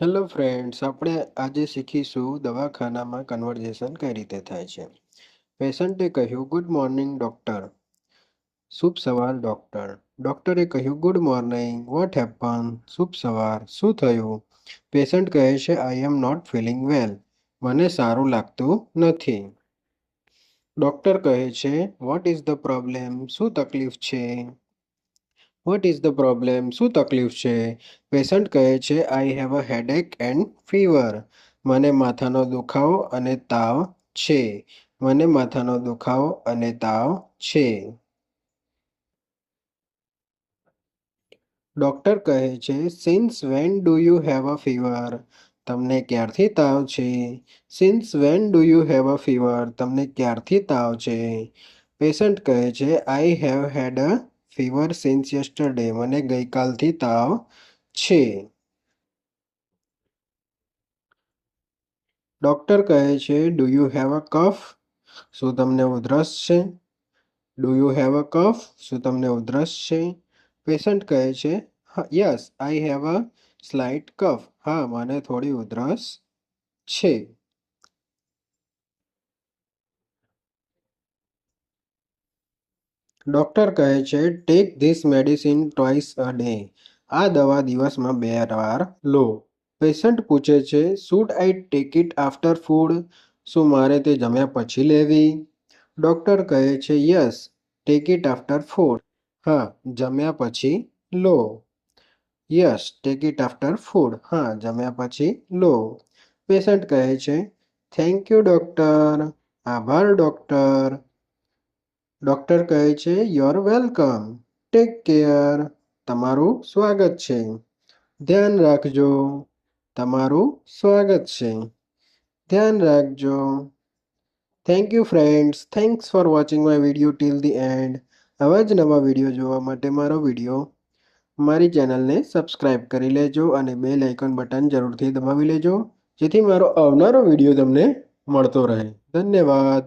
Hello friends, આપણે આજે શીખીશું દવાખાનામાં કન્વર્ઝેશન કઈ રીતે થાય છે. પેશન્ટે કહ્યું, ગુડ મોર્નિંગ ડૉક્ટર. શુભ સવાર ડૉક્ટર. ડૉક્ટરે કહ્યું, ગુડ મોર્નિંગ. What happen? શુભ સવાર. શું થયું? પેશન્ટ કહે છે, આઈ એમ નોટ ફીલિંગ વેલ. મને સારું લાગતું નથી. ડૉક્ટર કહે છે, વોટ ઇઝ ધ પ્રોબ્લેમ? શું તકલીફ છે? What is the problem? શું તકલીફ છે? પેશન્ટ કહે છે, I have a headache and fever. મને માથાનો દુખાવો અને તાવ છે. મને માથાનો દુખાવો અને તાવ છે. ડૉક્ટર કહે છે, since when do you have a fever? તમને ક્યારથી તાવ છે? Since when do you have a fever? તમને ક્યારથી તાવ છે? પેશન્ટ કહે છે, I have had a fever since yesterday. મને ગઈકાલથી તાવ છે. ડૉક્ટર કહે છે, do you have a cough? શું તમને ઉધરસ છે? Do you have a cough? શું તમને ઉધરસ છે? પેશન્ટ કહે છે, yes I have a slight કફ. હા, મને થોડી ઉધરસ છે. ડૉક્ટર કહે છે, take this medicine twice a day. આ દવા દિવસમાં 2 વાર લો. પેશન્ટ પૂછે છે, should I take it after food? શું મારે તે જમ્યા પછી લેવી? ડૉક્ટર કહે છે, yes take it after food. હા, જમ્યા પછી લો. Yes take it after food. હા, જમ્યા પછી લો. પેશન્ટ કહે છે, થેન્ક યુ ડૉક્ટર. આભાર ડૉક્ટર. ડૉક્ટર કહે છે, યોર વેલકમ. Take care. તમારું સ્વાગત છે. ધ્યાન રાખજો. તમારું સ્વાગત છે. ધ્યાન રાખજો. Thank you friends. Thanks for watching my video till the end. આવા જ નવા વિડીયો જોવા માટે મારી ચેનલને સબસ્ક્રાઇબ કરી લેજો અને બેલ આઇકોન બટન જરૂરથી દબાવી લેજો, જેથી મારો આવનારો વિડીયો તમને મળતો રહે. ધન્યવાદ.